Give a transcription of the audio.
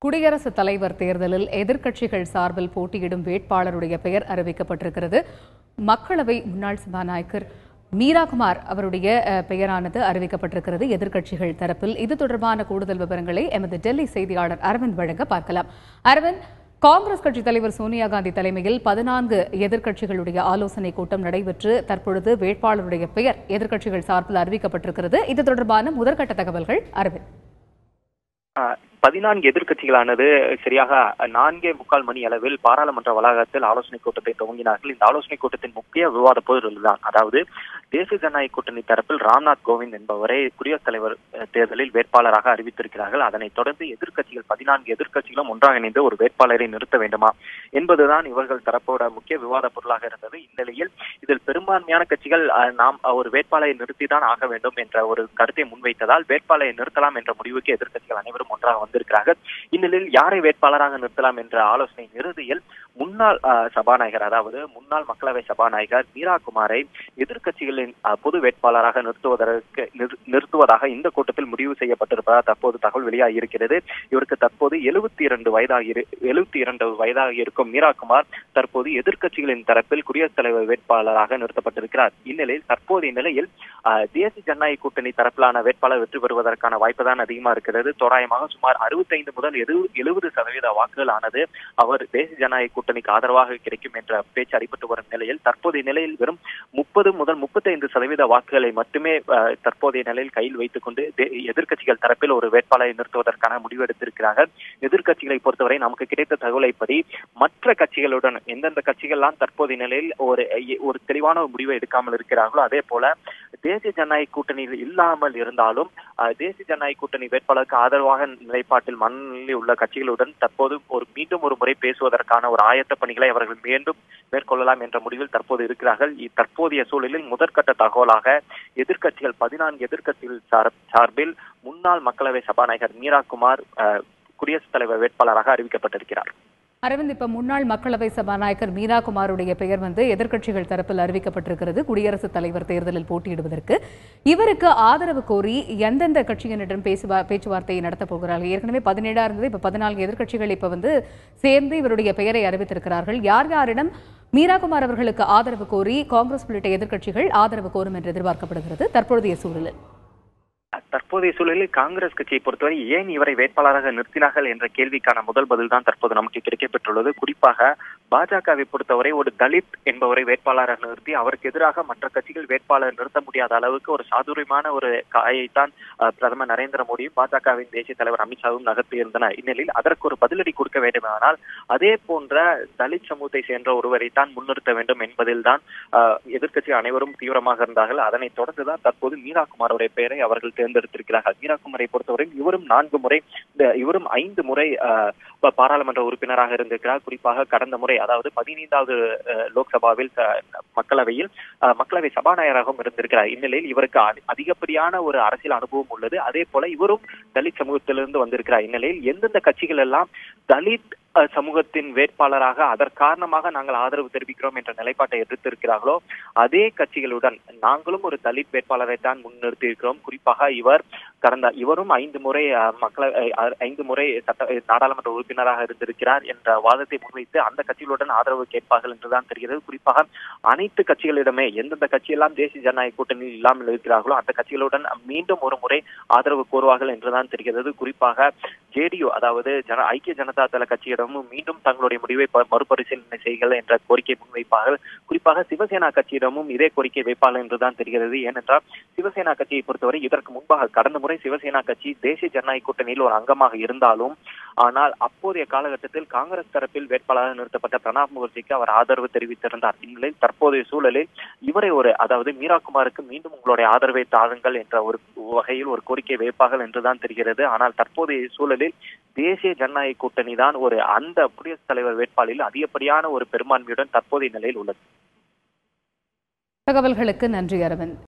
குடியரசுத் தலைவர் தேர்தலில் எதிர்க்கட்சிகள் சார்பில் போட்டியிடும் வேட்பாளருடைய பெயர் அறிவிக்கப்பட்டிருக்கிறது. மக்களவை முன்னாள் சபாநாயகர் மீராகுமார் அவருடைய பெயரானது அறிவிக்கப்பட்டிருக்கிறது எதிர்க்கட்சிகள் தரப்பில். இது தொடர்பான கூடுதல் விவரங்களை எமது டெல்லி செய்தியாளர் அரவிந்த் வழங்க பார்க்கலாம். அரவிந்த், காங்கிரஸ் கட்சித் தலைவர் சோனியா காந்தி தலைமையில் 14 எதிர்க்கட்சிகளுடைய ஆலோசனை கூட்டம் நடைபெற்று தற்பொழுது வேட்பாளருடைய பெயர் எதிர்க்கட்சிகள் சார்பில் அறிவிக்கப்பட்டிருக்கிறது. இது தொடர்பான முதற்கட்ட தகவல்கள் அரவிந்த். 14 எதிர்க்கட்சிகளானது சரியாக 4:45 மணி அளவில் பாராளுமன்ற வளாகத்தில் ஆலோசனை கூட்டத்தை துவங்கினார்கள். இந்த ஆலோசனை கூட்டத்தின் முக்கிய விவாத பொருள்தான், அதாவது தேசிய ஜனநாயக கூட்டணி தரப்பில் ராம்நாத் கோவிந்த் என்பவரை குடியரசுத் தலைவர் தேர்தலில் வேட்பாளராக அறிவித்திருக்கிறார்கள். அதனைத் தொடர்ந்து எதிர்க்கட்சிகள் 14 எதிர்க்கட்சிகளும் ஒன்றாக இணைந்து ஒரு வேட்பாளரை நிறுத்த வேண்டுமா என்பதுதான் இவர்கள் தரப்போட முக்கிய விவாத பொருளாக இருந்தது. இந்நிலையில் இதில் பெரும்பான்மையான கட்சிகள் நாம் ஒரு வேட்பாளரை நிறுத்திதான் ஆக வேண்டும் என்ற ஒரு கருத்தை முன்வைத்ததால் வேட்பாளரை நிறுத்தலாம் என்ற முடிவுக்கு எதிர்க்கட்சிகள் அனைவரும் ஒன்றாக வந்திருக்கிறார்கள். இந்நிலையில் யாரை வேட்பாளராக நிறுத்தலாம் என்ற ஆலோசனை இறுதியில் முன்னாள் சபாநாயகர், அதாவது முன்னாள் மக்களவை சபாநாயகர் மீராகுமாரை எதிர்க்கட்சிகளின் பொது வேட்பாளராக நிறுத்துவதாக இந்த கூட்டத்தில் முடிவு செய்யப்பட்டிருப்பதாக தற்போது தகவல் வெளியாகி இருக்கிறது. இவருக்கு தற்போது 72 வயதாக இருக்கும் மீராகுமார் தற்போது எதிர்க்கட்சிகளின் தரப்பில் குடியரசுத் தலைவர் வேட்பாளராக நிறுத்தப்பட்டிருக்கிறார். இந்நிலையில் தற்போதைய நிலையில் தேசிய ஜனநாயக கூட்டணி தரப்பிலான வேட்பாளர் வெற்றி பெறுவதற்கான வாய்ப்பு தான் அதிகமாக இருக்கிறது. தோராயமாக சுமார் 65 முதல் 70% வாக்குகள் ஆனது அவர் தேசிய ஜனநாயக கூட்டணிக்கு ஆதரவாக கிடைக்கும் என்ற பேச்சு அடிபட்டு வரும் நிலையில் தற்போதைய நிலையில் வெறும் 30 முதல் 35% வாக்குகளை மட்டுமே தற்போதைய நிலையில் கையில் வைத்துக் கொண்டு எதிர்க்கட்சிகள் தரப்பில் ஒரு வேட்பாளரை நிறுத்துவதற்கான முடிவு எடுத்திருக்கிறார்கள். எதிர்க்கட்சிகளை பொறுத்தவரை நமக்கு கிடைத்த தகவலைப்படி மற்ற கட்சிகளுடன் எந்தெந்த கட்சிகள்லாம் தற்போதைய நிலையில் ஒரு தெளிவான முடிவை எடுக்காமல் இருக்கிறார்களோ அதே போல தேசிய ஜனநாயக கூட்டணியில் இல்லாமல் இருந்தாலும் தேசிய ஜனநாயக கூட்டணி வேட்பாளருக்கு ஆதரவாக நிலைப்பாட்டில் மனநிலையில் உள்ள கட்சிகளுடன் தற்போது மீண்டும் ஒரு முறை பேசுவதற்கான ஒரு ஆயத்த பணிகளை அவர்கள் மீண்டும் மேற்கொள்ளலாம் என்ற முடிவில் தற்போது இருக்கிறார்கள். தற்போதைய சூழலில் முதற்கட்ட தகவலாக எதிர்க்கட்சிகள் 14 எதிர்க்கட்சிகள் சார்பில் முன்னாள் மக்களவை சபாநாயகர் மீராகுமார் குடியரசுத் தலைவர் வேட்பாளராக அறிவிக்கப்பட்டிருக்கிறார். அரவிந்த், இப்ப முன்னாள் மக்களவை சபாநாயகர் மீராகுமாருடைய பெயர் எதிர்க்கட்சிகள் தரப்பில் அறிவிக்கப்பட்டிருக்கிறது குடியரசுத் தலைவர் தேர்தலில் போட்டியிடுவதற்கு. இவருக்கு ஆதரவு கோரி எந்தெந்த கட்சியினரிடம் பேச்சுவார்த்தையை நடத்தப் போகிறார்கள்? ஏற்கனவே 17 இருந்தது, இப்ப 14 எதிர்க்கட்சிகள் இப்ப சேர்ந்து இவருடைய பெயரை அறிவித்திருக்கிறார்கள். யார் யாரிடம் மீராகுமார் அவர்களுக்கு ஆதரவு கோரி காங்கிரஸ் உள்ளிட்ட எதிர்க்கட்சிகள் ஆதரவு கோரும் என்று எதிர்பார்க்கப்படுகிறது தற்போதைய சூழலில்? தற்போதைய சூழலில் காங்கிரஸ் கட்சியை பொறுத்தவரை ஏன் இவரை வேட்பாளராக நிறுத்தினார்கள் என்ற கேள்விக்கான முதல் பதில் தான் தற்போது நமக்கு கிடைக்கப்பெற்றுள்ளது. குறிப்பாக பாஜகவை பொறுத்தவரை ஒரு தலித் என்பவரை வேட்பாளராக நிறுத்தி அவருக்கு எதிராக மற்ற கட்சிகள் வேட்பாளர் நிறுத்த முடியாத அளவுக்கு ஒரு சாதுரியமான ஒரு காயைத்தான் பிரதமர் நரேந்திர மோடியும் பாஜகவின் தேசிய தலைவர் அமித்ஷாவும் நகர்த்தியிருந்தனர். இந்நிலையில் அதற்கு ஒரு பதிலடி கொடுக்க வேண்டுமானால் அதே போன்ற தலித் சமூகத்தை சேர்ந்த ஒருவரை தான் முன்னிறுத்த வேண்டும் என்பதில் தான் எதிர்க்கட்சி அனைவரும் தீவிரமாக இருந்தார்கள். அதனைத் தொடர்ந்துதான் தற்போது மீராகுமாருடைய பெயரை அவர்கள் தேர்ந்தெடுத்திருக்கிறார்கள். மீராகுமாரை பொறுத்தவரை இவரும் 5 முறை பாராளுமன்ற உறுப்பினராக இருந்திருக்கிறார். குறிப்பாக கடந்த முறை, அதாவது 15வது லோக்சபாவில் மக்களவை சபாநாயகராகவும் இருந்திருக்கிறார். இந்நிலையில் இவருக்கு அதிகப்படியான ஒரு அரசியல் அனுபவம் உள்ளது. அதே போல இவரும் தலித் சமூகத்திலிருந்து வந்திருக்கிறார். இந்நிலையில் எந்தெந்த கட்சிகள் எல்லாம் தலித் சமூகத்தின் வேட்பாளராக அதற்காரணமாக நாங்கள் ஆதரவு தெரிவிக்கிறோம் என்ற நிலைப்பாட்டை எடுத்திருக்கிறார்களோ அதே கட்சிகளுடன் நாங்களும் ஒரு தலித் வேட்பாளரை தான் முன்னிறுத்தி இருக்கிறோம். குறிப்பாக இவரும் 5 முறை நாடாளுமன்ற உறுப்பினராக இருந்திருக்கிறார் என்ற வாதத்தை முன்வைத்து அந்த கட்சிகளுடன் ஆதரவு கேட்பார்கள் என்றுதான் தெரிகிறது. குறிப்பாக அனைத்து கட்சிகளிடமே எந்தெந்த கட்சியெல்லாம் தேசிய ஜனநாயக கூட்டணியில் இல்லாமல் இருக்கிறார்களோ அந்த கட்சிகளுடன் மீண்டும் ஒரு முறை ஆதரவு கோருவார்கள் என்றுதான் தெரிகிறது. குறிப்பாக ஜேடியு, அதாவது ஐக்கிய ஜனதா தள கட்சியிடமும் மீண்டும் தங்களுடைய முடிவை மறுபரிசீலனை செய்யுங்கள் என்ற கோரிக்கை முன்வைப்பார்கள். குறிப்பாக சிவசேனா கட்சியிடமும் இதே கோரிக்கை வைப்பார்கள் என்றுதான் தெரிகிறது. ஏனென்றால் சிவசேனா கட்சியை பொறுத்தவரை இதற்கு முன்பாக கடந்த முறை சிவசேனா கட்சி தேசிய ஜனநாயக கூட்டணியில் ஒரு அங்கமாக இருந்தாலும் ஆனால் அப்போதைய காலகட்டத்தில் காங்கிரஸ் தரப்பில் வேட்பாளராக நிறுத்தப்பட்ட பிரணாப் முகர்ஜிக்கு அவர் ஆதரவு தெரிவித்திருந்தார். இந்நிலையில் தற்போதைய சூழலில் இவரை அதாவது மீராகுமாருக்கு மீண்டும் உங்களுடைய ஆதரவை தாருங்கள் என்ற ஒரு வகையில் ஒரு கோரிக்கை வைப்பார்கள் என்றுதான் தெரிகிறது. ஆனால் தற்போதைய சூழலில் தேசிய ஜனநாயக கூட்டணி தான் அந்த குடியரசுத் தலைவர் வேட்பாளரில் அதிகப்படியான ஒரு பெரும்பான்மையுடன் தற்போதைய நிலையில் உள்ளது. தகவல்களுக்கு நன்றி அரவிந்த்.